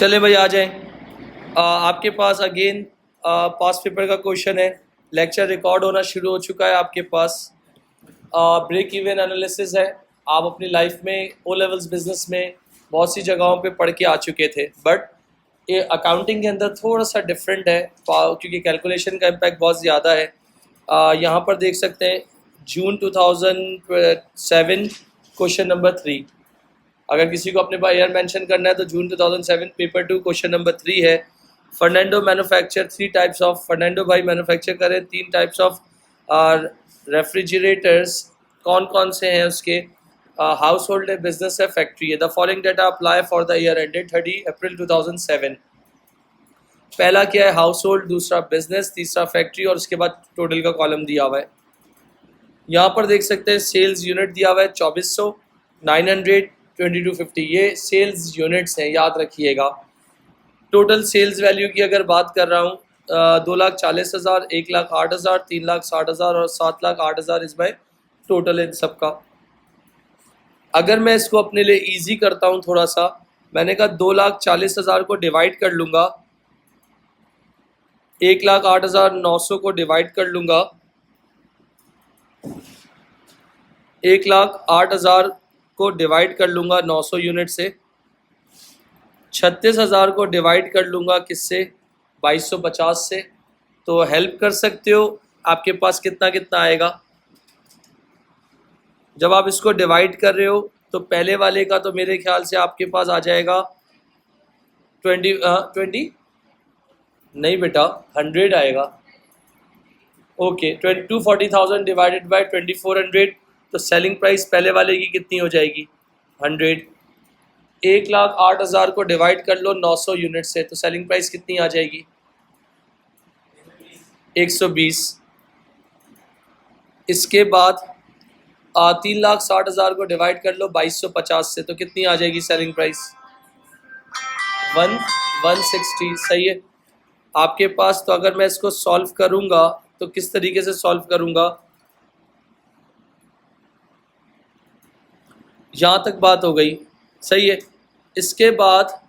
चले भाई आ जाएं। आपके पास अगेन पास पेपर का क्वेश्चन है। लेक्चर रिकॉर्ड होना शुरू हो चुका है आपके पास। ब्रेक इवन एनालिसिस है। आप अपनी लाइफ में ओ लेवल्स बिजनेस में बहुत सी जगहों पे पढ़ के आ चुके थे, बट ये अकाउंटिंग के अंदर थोड़ा सा डिफरेंट है क्योंकि कैलकुलेशन का इम्पैक्ट बहुत ज़्यादा है। यहाँ पर देख सकते हैं जून 2007 क्वेश्चन नंबर 3। अगर किसी को अपने पास ईयर मेंशन करना है तो जून 2007 पेपर 2 क्वेश्चन नंबर 3 है। Fernando manufacture 3 types of, Fernando भाई मैन्युफैक्चर करें 3 टाइप्स ऑफ रेफ्रिजरेटर्स। कौन कौन से हैं उसके? हाउस होल्ड है, बिजनेस है, फैक्ट्री है। The following data apply for the year ended 30 अप्रैल 2007। पहला क्या है? हाउस होल्ड, दूसरा बिजनेस, तीसरा फैक्ट्री, और उसके बाद टोटल का कॉलम दिया हुआ है। यहाँ पर देख सकते हैं सेल्स यूनिट दिया हुआ है 2400, 900, 2250। ये सेल्स यूनिट्स हैं, याद रखिएगा। टोटल सेल्स वैल्यू की अगर बात कर रहा हूँ 2,40,000, 1,08,000, 3,60,000 और 7,08,000 इस बाय टोटल इन सबका। अगर मैं इसको अपने लिए इजी करता हूँ थोड़ा सा, मैंने कहा 2,40,000 को डिवाइड कर लूँगा, 1,08,900 को डिवाइड कर लूँगा, 1,08,000 को डिवाइड कर लूँगा 900 यूनिट से, 36,000 को डिवाइड कर लूँगा किससे? 2250 से। तो हेल्प कर सकते हो, आपके पास कितना कितना आएगा? जब आप इसको डिवाइड कर रहे हो तो पहले वाले का तो मेरे ख्याल से आपके पास आ जाएगा 20 नहीं बेटा 100 आएगा। ओके, 240,000 डिवाइडेड बाय 2400, तो सेलिंग प्राइस पहले वाले की कितनी हो जाएगी? 100। 1,08,000 को डिवाइड कर लो 900 यूनिट से, तो सेलिंग प्राइस कितनी आ जाएगी? 120। इसके बाद 3,60,000 को डिवाइड कर लो 2250 से, तो कितनी आ जाएगी सेलिंग प्राइस? 160। सही है आपके पास। तो अगर मैं इसको सॉल्व करूंगा तो किस तरीके से सॉल्व करूंगा? यहां तक बात हो गई, सही है। इसके बाद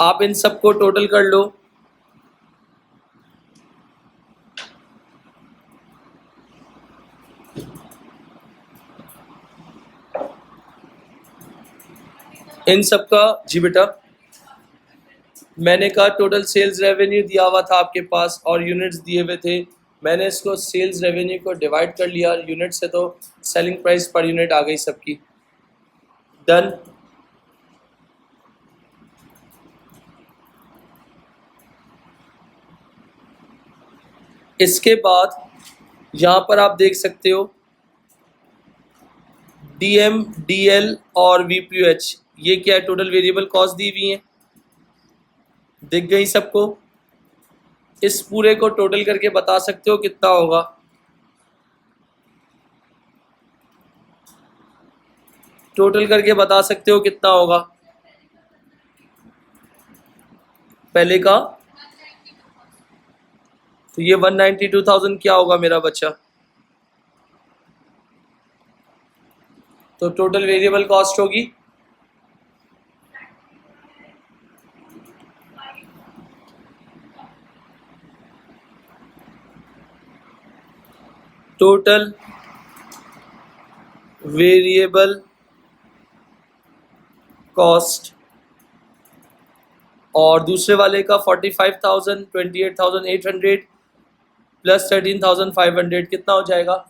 आप इन सबको टोटल कर लो। इन सबका जी बेटा, मैंने कहा टोटल सेल्स रेवेन्यू दिया हुआ था आपके पास और यूनिट्स दिए हुए थे। मैंने इसको सेल्स रेवेन्यू को डिवाइड कर लिया यूनिट से, तो सेलिंग प्राइस पर यूनिट आ गई सबकी। डन। इसके बाद यहाँ पर आप देख सकते हो डीएम, डीएल और वीपीएच, ये क्या है? टोटल वेरिएबल कॉस्ट दी हुई है, दिख गई सबको। इस पूरे को टोटल करके बता सकते हो कितना होगा? टोटल करके बता सकते हो कितना होगा पहले का? तो ये 192,000 क्या होगा मेरा बच्चा? तो टोटल वेरिएबल कॉस्ट होगी टोटल वेरिएबल कॉस्ट, और दूसरे वाले का 45,000, 28,800 प्लस 13,500 कितना हो जाएगा?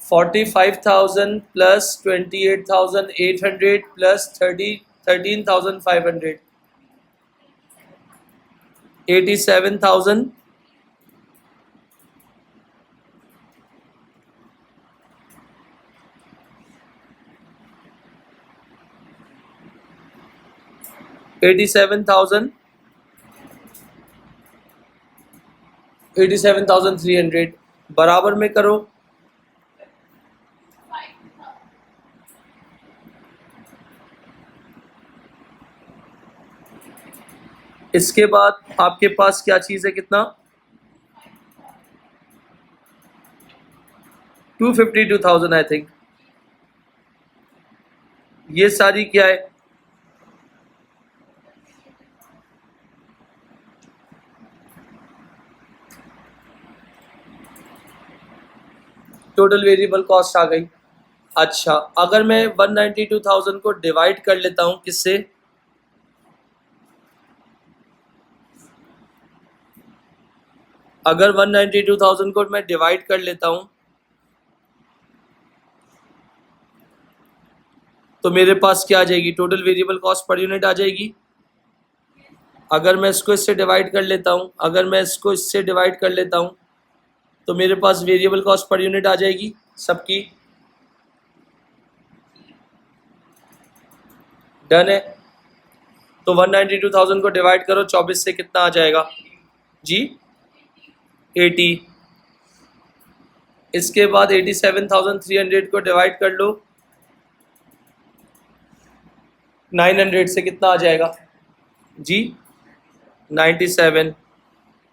45,000 प्लस 28,800 प्लस 13,500, 87,000। $87,300 बराबर में करो। इसके बाद आपके पास क्या चीज़ है? कितना? 252,000 आई थिंक। ये सारी क्या है? टोटल वेरिएबल कॉस्ट आ गई। अच्छा, अगर मैं 192,000 को डिवाइड कर लेता हूं किससे? अगर 192,000 को मैं डिवाइड कर लेता हूं तो मेरे पास क्या आ जाएगी? Total variable cost per unit आ जाएगी। अगर मैं इसको इससे डिवाइड कर लेता हूं, अगर मैं इसको इससे डिवाइड कर लेता हूं तो मेरे पास वेरिएबल कॉस्ट पर यूनिट आ जाएगी सबकी। डन है। तो 192,000 को डिवाइड करो 24 से, कितना आ जाएगा जी? 80। इसके बाद 87,300 को डिवाइड कर लो 900 से, कितना आ जाएगा जी? 97।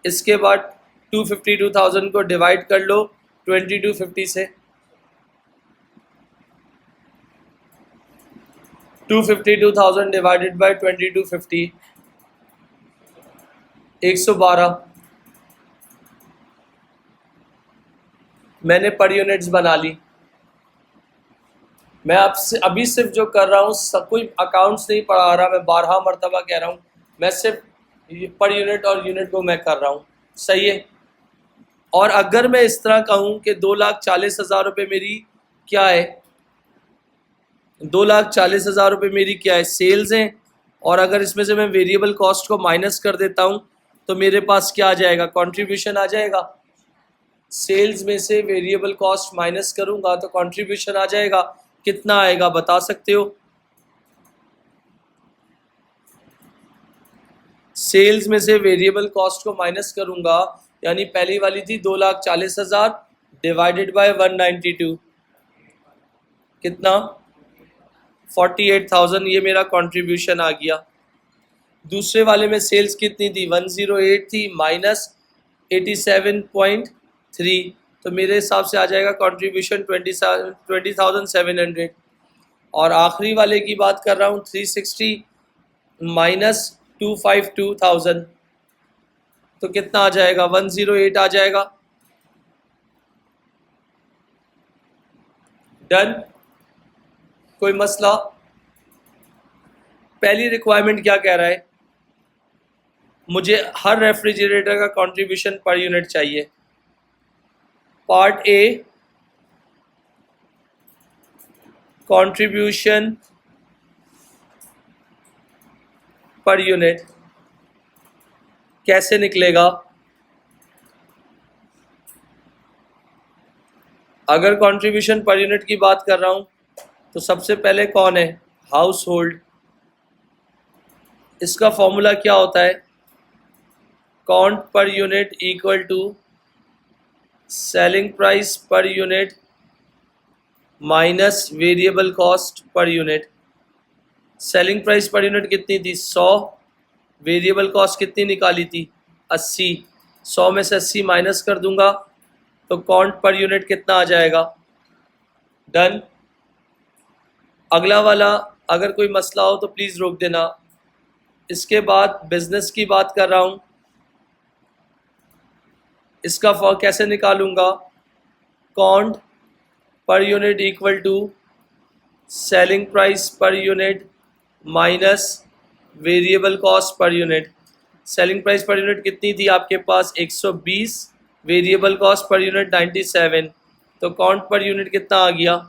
इसके बाद 252,000 को डिवाइड कर लो 2250 से। 252,000 डिवाइडेड बाय 2250, 112। मैंने पर यूनिट्स बना ली। मैं आपसे अभी सिर्फ जो कर रहा हूँ, सब कोई अकाउंट्स नहीं पढ़ा रहा, मैं 12 मरतबा कह रहा हूँ, मैं सिर्फ पर यूनिट और यूनिट को मैं कर रहा हूँ। सही है। और अगर मैं इस तरह कहूँ कि 2,40,000 रुपये मेरी क्या है, 2,40,000 रुपये मेरी क्या है? सेल्स हैं। और अगर इसमें से मैं वेरिएबल कॉस्ट को माइनस कर देता हूँ तो मेरे पास क्या आ जाएगा? कंट्रीब्यूशन आ जाएगा। सेल्स में से वेरिएबल कॉस्ट माइनस करूंगा तो कंट्रीब्यूशन आ जाएगा। कितना आएगा बता सकते हो? सेल्स में से वेरिएबल कॉस्ट को माइनस करूंगा, यानी पहली वाली थी 2,40,000 डिवाइडेड बाय 192, कितना? 48,000। ये मेरा कंट्रीब्यूशन आ गया। दूसरे वाले में सेल्स कितनी थी? 108 थी माइनस 87.3, तो मेरे हिसाब से आ जाएगा कंट्रीब्यूशन 20,700। और आखिरी वाले की बात कर रहा हूँ 360 माइनस 252,000, तो कितना आ जाएगा? 108 आ जाएगा। डन। कोई मसला? पहली रिक्वायरमेंट क्या कह रहा है? मुझे हर रेफ्रिजरेटर का कंट्रीब्यूशन पर यूनिट चाहिए। Part A, contribution per unit कैसे निकलेगा? अगर कंट्रीब्यूशन पर यूनिट की बात कर रहा हूं तो सबसे पहले कौन है? House hold. इसका फॉर्मूला क्या होता है? Count per unit equal to selling price per unit minus variable cost per unit. Selling price per unit कितनी थी? 100। वेरिएबल कॉस्ट कितनी निकाली थी? 80। 100 में से 80 माइनस कर दूंगा तो काउंट पर यूनिट कितना आ जाएगा? डन। अगला वाला अगर कोई मसला हो तो प्लीज़ रोक देना। इसके बाद बिजनेस की बात कर रहा हूँ, इसका कैसे निकालूंगा? Count per unit equal to selling price per unit minus variable cost per unit. Selling price per unit कितनी थी आपके पास? 120। वेरिएबल कॉस्ट पर यूनिट 97, तो काउंट पर यूनिट कितना आ गया?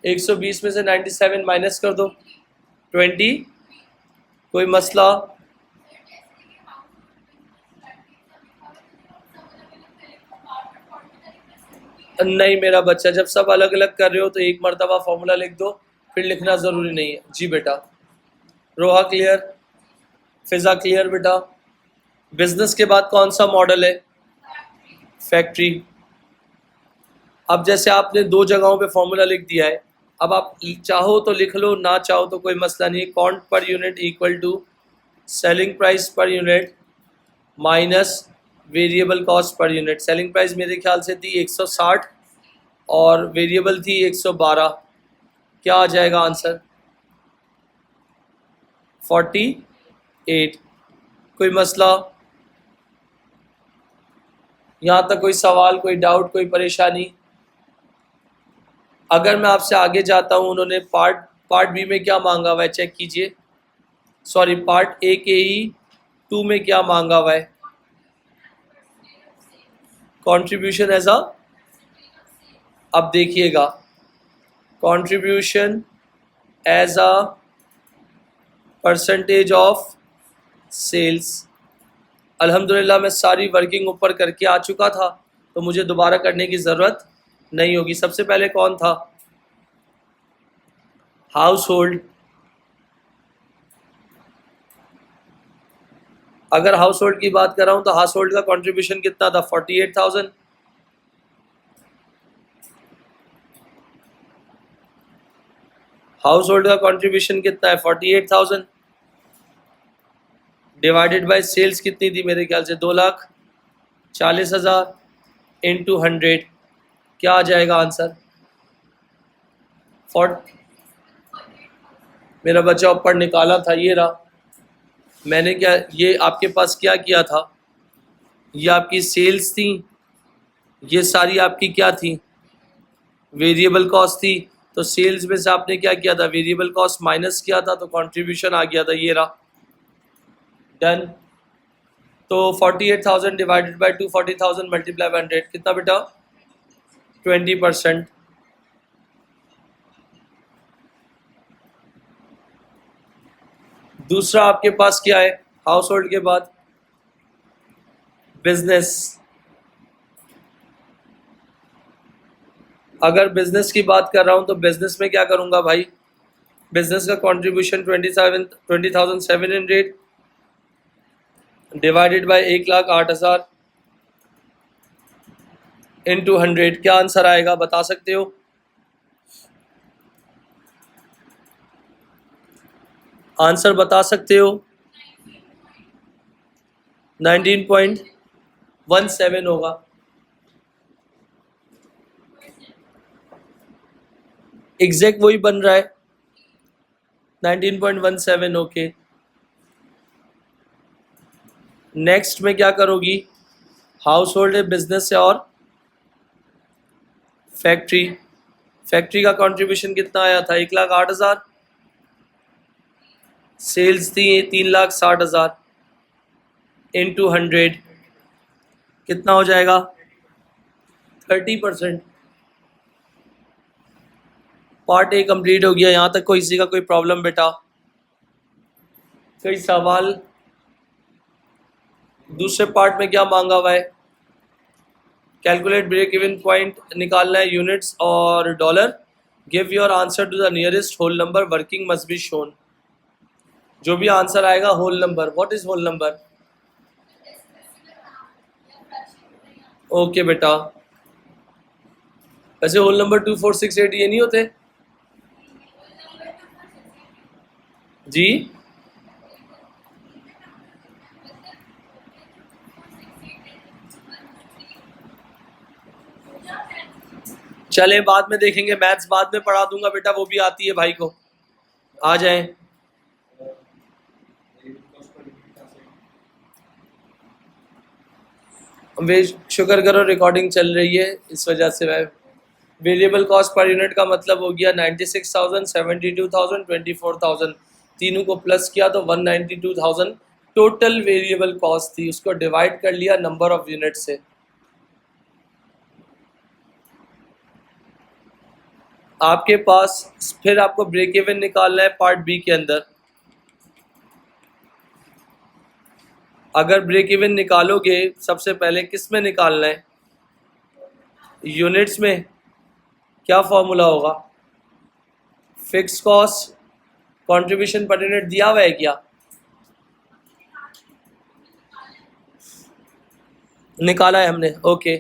120 में से 97 माइनस कर दो 20। कोई मसला? नहीं मेरा बच्चा, जब सब अलग अलग कर रहे हो तो एक मरतबा फॉर्मूला लिख दो, फिर लिखना ज़रूरी नहीं है। जी बेटा। रोहा क्लियर? फिज़ा क्लियर बेटा? बिजनेस के बाद कौन सा मॉडल है? फैक्ट्री। अब जैसे आपने दो जगहों पे फॉर्मूला लिख दिया है, अब आप चाहो तो लिख लो, ना चाहो तो कोई मसला नहीं। Count per unit equal to selling price per unit minus variable cost per unit. Selling price मेरे ख्याल से थी 160 और वेरिएबल थी 112। क्या आ जाएगा आंसर? 48। कोई मसला यहाँ तक? कोई सवाल, कोई डाउट, कोई परेशानी? अगर मैं आपसे आगे जाता हूँ, उन्होंने पार्ट बी में क्या मांगा हुआ है चेक कीजिए। सॉरी, पार्ट ए के ही 2 में क्या मांगा हुआ है? कंट्रीब्यूशन एज अ, अब देखिएगा, contribution as a percentage of sales. अल्हम्दुलिल्लाह मैं सारी वर्किंग ऊपर करके आ चुका था, तो मुझे दोबारा करने की ज़रूरत नहीं होगी। सबसे पहले कौन था? House hold. अगर हाउस होल्ड की बात कर रहा हूँ तो हाउस होल्ड का कंट्रीब्यूशन कितना था? 48,000। हाउस होल्ड का कंट्रीब्यूशन कितना है? 48,000 डिवाइडेड बाय सेल्स कितनी थी? मेरे ख्याल से 2,40,000 इंटू 100। क्या आ जाएगा आंसर? मेरा बच्चा ऊपर निकाला था, ये रहा। मैंने क्या, ये आपके पास क्या किया था? ये आपकी सेल्स थी, ये सारी आपकी क्या थी? वेरिएबल कॉस्ट थी। तो सेल्स में से आपने क्या किया था? वेरिएबल कॉस्ट माइनस किया था, तो कंट्रीब्यूशन आ गया था, ये रहा। डन। तो 48,000 डिवाइडेड बाय 240,000 मल्टीप्लाई बाय 100 कितना बेटा? 20%। दूसरा आपके पास क्या है हाउस होल्ड के बाद? बिजनेस। अगर बिजनेस की बात कर रहा हूं तो बिजनेस में क्या करूंगा भाई? बिजनेस का कंट्रीब्यूशन 20,700 डिवाइडेड बाय 1,08,000 इंटू 100। क्या आंसर आएगा बता सकते हो? आंसर बता सकते हो? 19.17 होगा। एग्जैक्ट वही बन रहा है, 19.17। ओके, नेक्स्ट में क्या करोगी? हाउस होल्ड है, बिजनेस है और फैक्ट्री। फैक्ट्री का कंट्रीब्यूशन कितना आया था? 1,08,000। सेल्स थी 3,60,000 इंटू 100। कितना हो जाएगा? 30%। पार्ट ए कंप्लीट हो गया। यहाँ तक कोई किसी का कोई प्रॉब्लम बेटा? कोई सवाल? दूसरे पार्ट में क्या मांगा हुआ है? कैलकुलेट ब्रेक इवन पॉइंट निकालना है, यूनिट्स और dollar. Give your answer to the nearest whole number, working must be shown. जो भी आंसर आएगा whole number. What is whole number? Okay बेटा। वैसे होल नंबर 2468 ये नहीं होते जी? चले बाद में देखेंगे, मैथ्स बाद में पढ़ा दूंगा बेटा, वो भी आती है भाई को। आ जाए। वे शुक्र करो रिकॉर्डिंग चल रही है, इस वजह से मैं। वेरिएबल कॉस्ट पर यूनिट का मतलब हो गया 96,000, 72,000, 24,000। तीनों को प्लस किया तो 192,000 टोटल वेरिएबल कॉस्ट थी। उसको डिवाइड कर लिया नंबर ऑफ यूनिट से। आपके पास फिर आपको ब्रेक इवन निकालना है पार्ट बी के अंदर। अगर ब्रेक इवन निकालोगे सबसे पहले किस में निकालना है? यूनिट्स में। क्या फॉर्मूला होगा? Fix cost contribution per unit दिया हुआ है क्या? निकाला है हमने। ओके,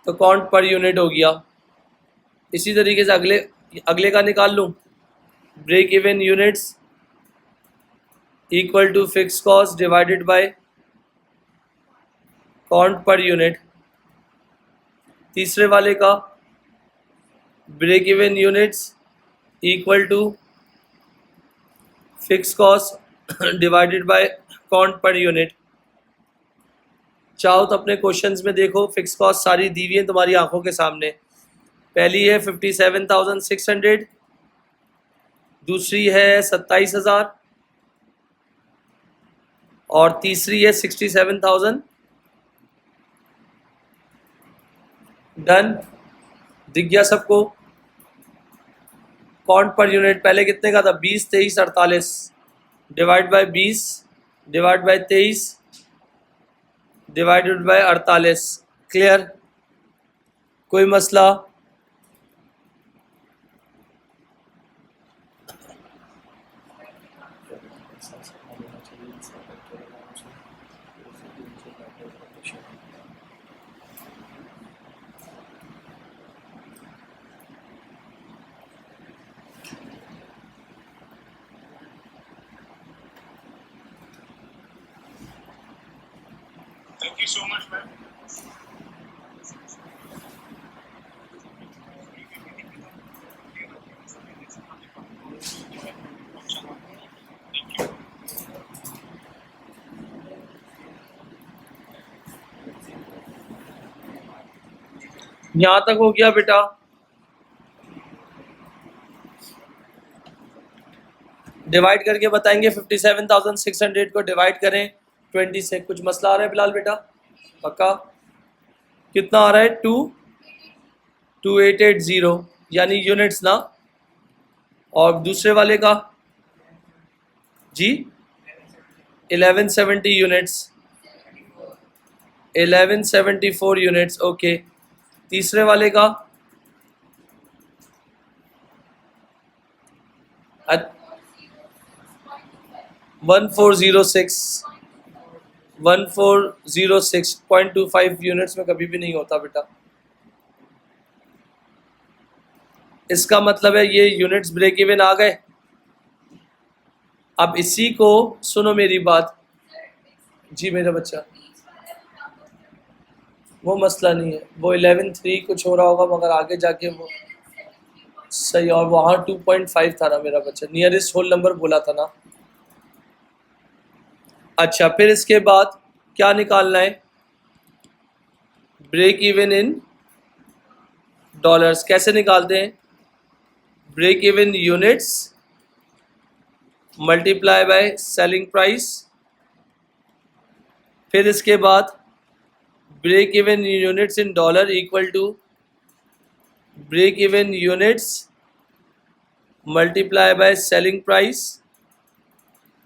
तो काउंट पर यूनिट हो गया। इसी तरीके से अगले अगले का निकाल लूँ। Break even units equal to fix cost divided by count per unit, तीसरे वाले का break even units equal to fix cost divided by count per unit. चाहो तो अपने क्वेश्चंस में देखो, फिक्स कॉस्ट सारी दी हुई है तुम्हारी आंखों के सामने। पहली है 57,600, दूसरी है 27,000 और तीसरी है 67,000। डन, दिख गया सबको? काउंट पर यूनिट पहले कितने का था? 20, 23, 48 divide by 20 divide by 23 divided by 48। Clear? कोई मसला? Thank you so much, man. यहां तक हो गया बेटा? डिवाइड करके बताएंगे। 57,600 को डिवाइड करें 20 से। कुछ मसला आ रहा है बिलाल बेटा? पक्का? कितना आ रहा है? 2880 यानी यूनिट्स ना। और दूसरे वाले का जी 1170 यूनिट्स, 1174 यूनिट्स। ओके, तीसरे वाले का 1406, 1406.25 यूनिट्स में कभी भी नहीं होता बेटा। इसका मतलब है ये यूनिट्स ब्रेक इवन आ गए। अब इसी को सुनो मेरी बात जी मेरा बच्चा, वो मसला नहीं है, वो 11.3 कुछ हो रहा होगा मगर आगे जाके वो सही। और वहाँ 2.5 था ना मेरा बच्चा, नियरेस्ट होल नंबर बोला था ना। अच्छा, फिर इसके बाद क्या निकालना है? Break even in dollars. कैसे निकालते हैं? Break even units multiply by selling price. फिर इसके बाद break even units in dollar equal to break even units multiply by selling price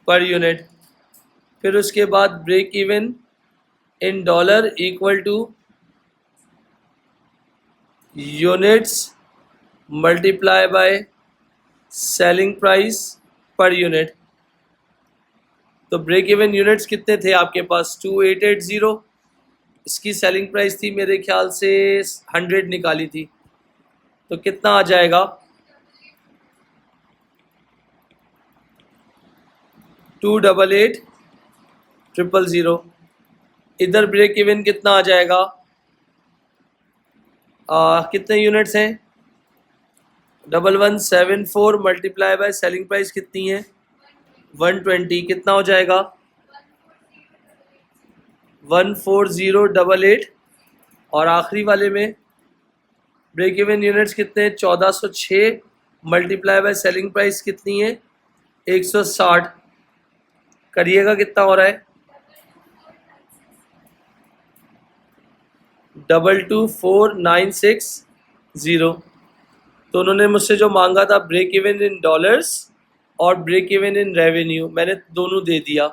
per unit. फिर उसके बाद break even in dollar equal to units multiply by selling price per unit. तो break even units कितने थे आपके पास? 2880। इसकी selling price थी मेरे ख्याल से 100 निकाली थी, तो कितना आ जाएगा? 288,000। इधर ब्रेक इवन कितना आ जाएगा? कितने यूनिट्स हैं? 1174 मल्टीप्लाई बाय सेलिंग प्राइस कितनी है? 120। कितना हो जाएगा? 14088। और आखिरी वाले में ब्रेक इवन यूनिट्स कितने हैं? 1406 मल्टीप्लाई बाय सेलिंग प्राइस कितनी है? 160। करिएगा कितना हो रहा है? 224960। तो उन्होंने मुझसे जो मांगा था ब्रेक इवन इन डॉलर्स और ब्रेक इवन इन रेवेन्यू, मैंने दोनों दे दिया।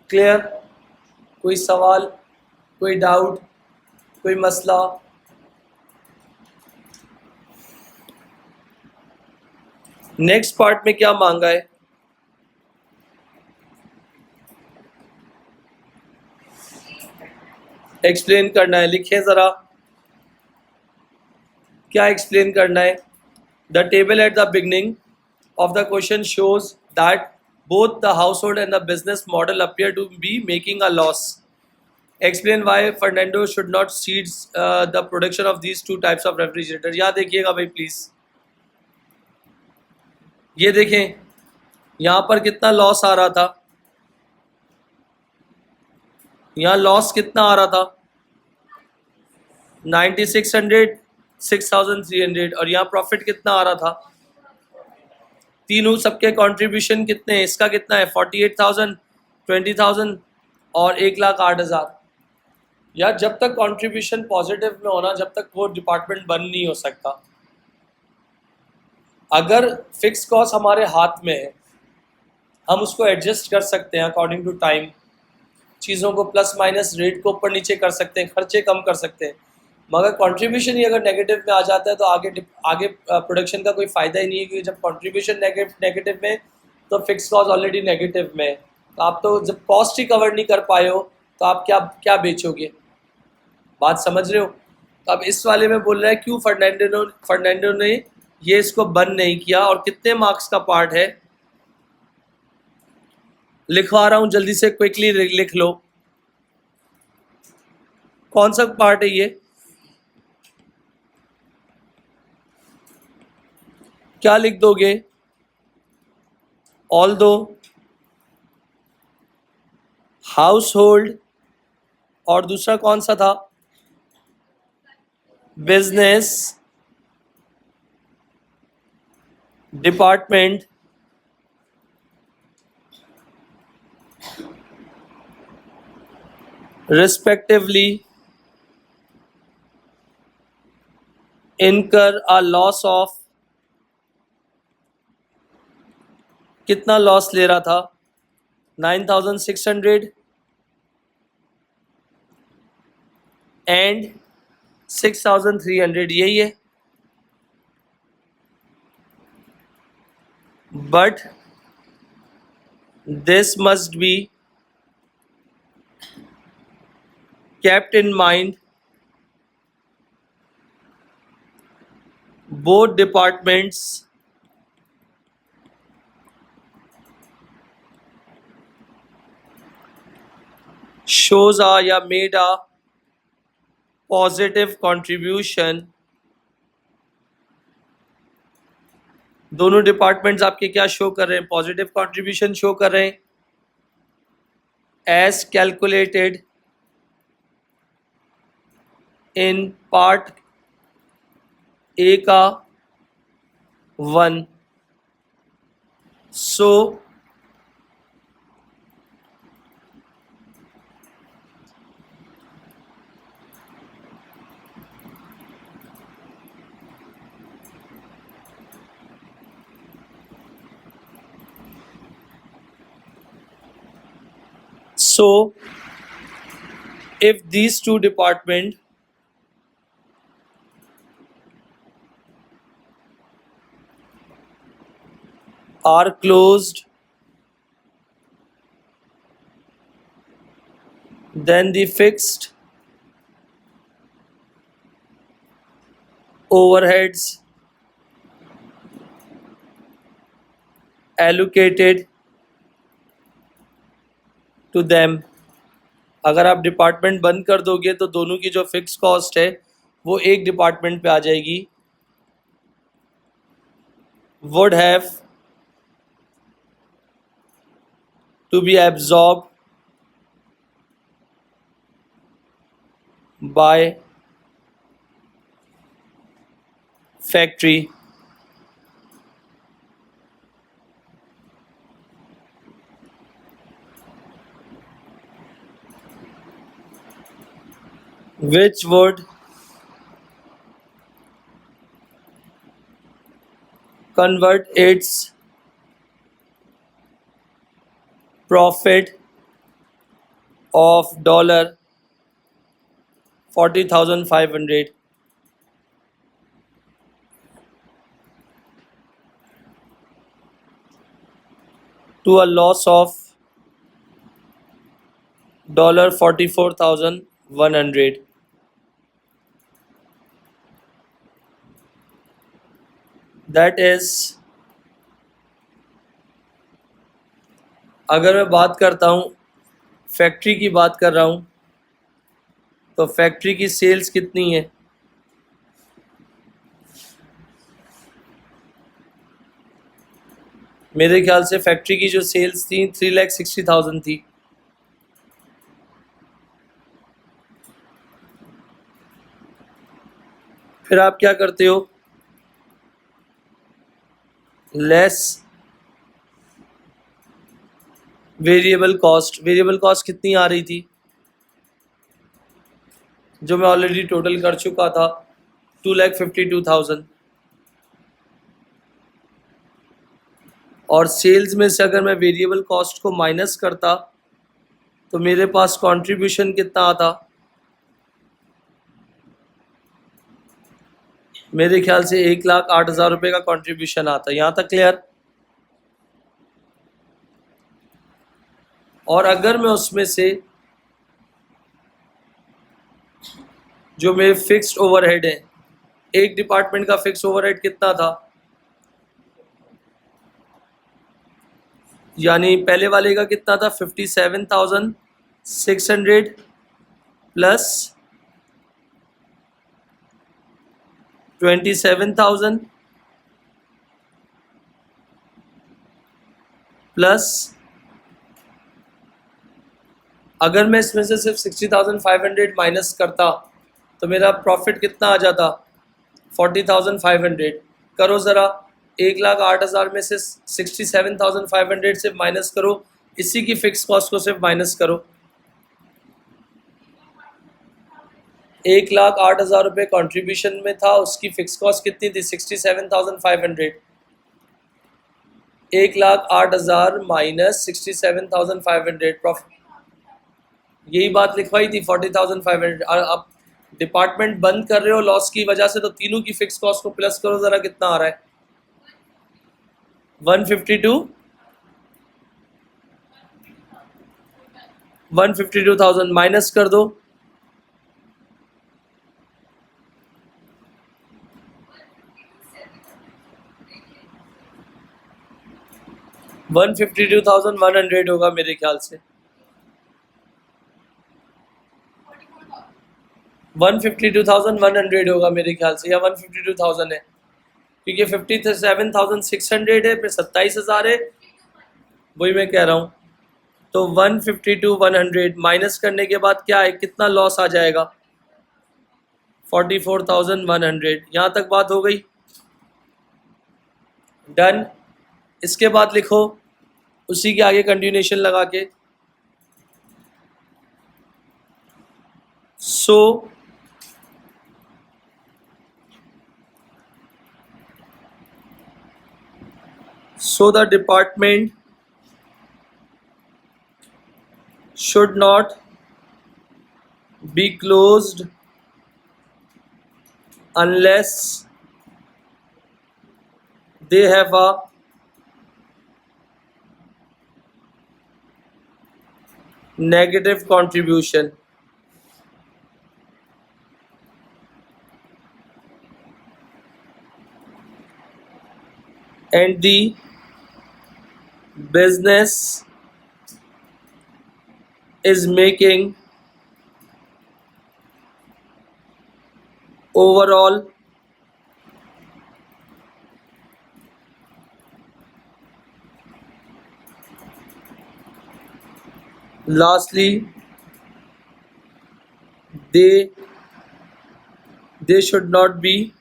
क्लियर? कोई सवाल, कोई डाउट, कोई मसला? नेक्स्ट पार्ट में क्या मांगा है? एक्सप्लेन करना है, लिखें ज़रा क्या एक्सप्लेन करना है। The table at the beginning of the question shows that both the household and the business model appear to be making a loss. Explain why Fernando should not cease the production of these two types of refrigerator. यहाँ देखिएगा भाई please, ये देखें यहाँ पर कितना loss आ रहा था, यहाँ लॉस कितना आ रहा था 9600, 6300, और यहाँ प्रॉफिट कितना आ रहा था, तीनों सबके कंट्रीब्यूशन कितने हैं, इसका कितना है 48,000, 20,000 और 1,08,000। यार जब तक कंट्रीब्यूशन पॉजिटिव में होना, जब तक वो डिपार्टमेंट बंद नहीं हो सकता। अगर फिक्स कॉस्ट हमारे हाथ में है, हम उसको एडजस्ट कर सकते हैं अकॉर्डिंग टू टाइम, चीज़ों को प्लस माइनस रेट को ऊपर नीचे कर सकते हैं, खर्चे कम कर सकते हैं। मगर कंट्रीब्यूशन ही अगर नेगेटिव में आ जाता है तो आगे प्रोडक्शन का कोई फ़ायदा ही नहीं है, क्योंकि जब कंट्रीब्यूशन नेगेटिव में तो फिक्स कॉस्ट ऑलरेडी नेगेटिव में है। तो आप तो जब कॉस्ट ही कवर नहीं कर पाए हो तो आप क्या क्या बेचोगे, बात समझ रहे हो। तो अब इस वाले में बोल रहा है क्यों फर्नांडो ने ये इसको बंद नहीं किया, और कितने मार्क्स का पार्ट है लिखवा रहा हूं, जल्दी से क्विकली लिख लो। कौन सा पार्ट है ये, क्या लिख दोगे, ऑल्दो हाउस होल्ड, और दूसरा कौन सा था, business department respectively incur a loss of, कितना लॉस ले रहा था 9,600 एंड 6,300, यही है। But this must be kept in mind, both departments shows a या made a positive contribution, दोनों डिपार्टमेंट्स आपके क्या शो कर रहे हैं, पॉजिटिव कंट्रीब्यूशन शो कर रहे हैं, as calculated in part A का 1। सो if these two departments are closed, then the fixed overheads allocated to them, अगर आप डिपार्टमेंट बंद कर दोगे तो दोनों की जो फिक्स कॉस्ट है वो एक डिपार्टमेंट पे आ जाएगी, would have to be absorbed by factory, which would convert its profit of $40,500 to a loss of $44,100. That is अगर मैं बात करता हूँ फैक्ट्री की बात कर रहा हूँ, तो फैक्ट्री की सेल्स कितनी है? मेरे ख्याल से फैक्ट्री की जो सेल्स थी 3,60,000 थी। फिर आप क्या करते हो? Less variable cost. Variable cost कितनी आ रही थी, जो मैं ऑलरेडी टोटल कर चुका था, 2,52,000। और सेल्स में से अगर मैं वेरिएबल कॉस्ट को माइनस करता तो मेरे पास कंट्रीब्यूशन कितना आता? मेरे ख्याल से 1,08,000 रुपये का कंट्रीब्यूशन आता। यहाँ तक क्लियर? और अगर मैं उसमें से जो मेरे फिक्स्ड ओवरहेड है, एक डिपार्टमेंट का फिक्स ओवरहेड कितना था, यानी पहले वाले का कितना था, 57,600 प्लस 27,000 प्लस, अगर मैं इसमें से सिर्फ 60,500 माइनस करता तो मेरा प्रॉफिट कितना आ जाता, 40,500। करो ज़रा, 1,08,000 में से 67,500 से माइनस करो, इसी की फिक्स कॉस्ट को सिर्फ माइनस करो। 1,08,000 रुपये कॉन्ट्रीब्यूशन में था, उसकी फिक्स कॉस्ट कितनी थी, 67,500। 1,08,000 माइनस 67,500 प्रॉफिट, यही बात लिखवाई थी 40,500। और अब डिपार्टमेंट बंद कर रहे हो लॉस की वजह से, तो तीनों की फिक्स कॉस्ट को प्लस करो ज़रा, कितना आ रहा है, 152,000 माइनस कर दो, 152,100 होगा मेरे ख्याल से। 152,100 होगा मेरे ख्याल से, या 152,000 है, क्योंकि 57,600 है, फिर 27,000 है, वही मैं कह रहा हूँ। तो 152,100 माइनस करने के बाद क्या है, कितना लॉस आ जाएगा, 44,100। यहाँ तक बात हो गई, डन। इसके बाद लिखो उसी के आगे कंटिन्यूएशन लगा के, so the department should not be closed unless they have a negative contribution. And the business is making overall lastly they should not be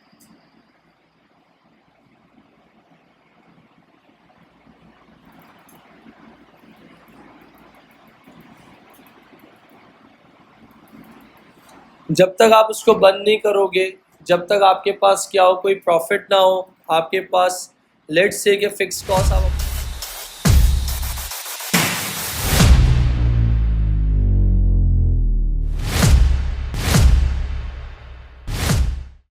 जब तक आप उसको बंद नहीं करोगे, जब तक आपके पास क्या हो, कोई प्रॉफिट ना हो, आपके पास लेट्स से कि फिक्स कॉस्ट आप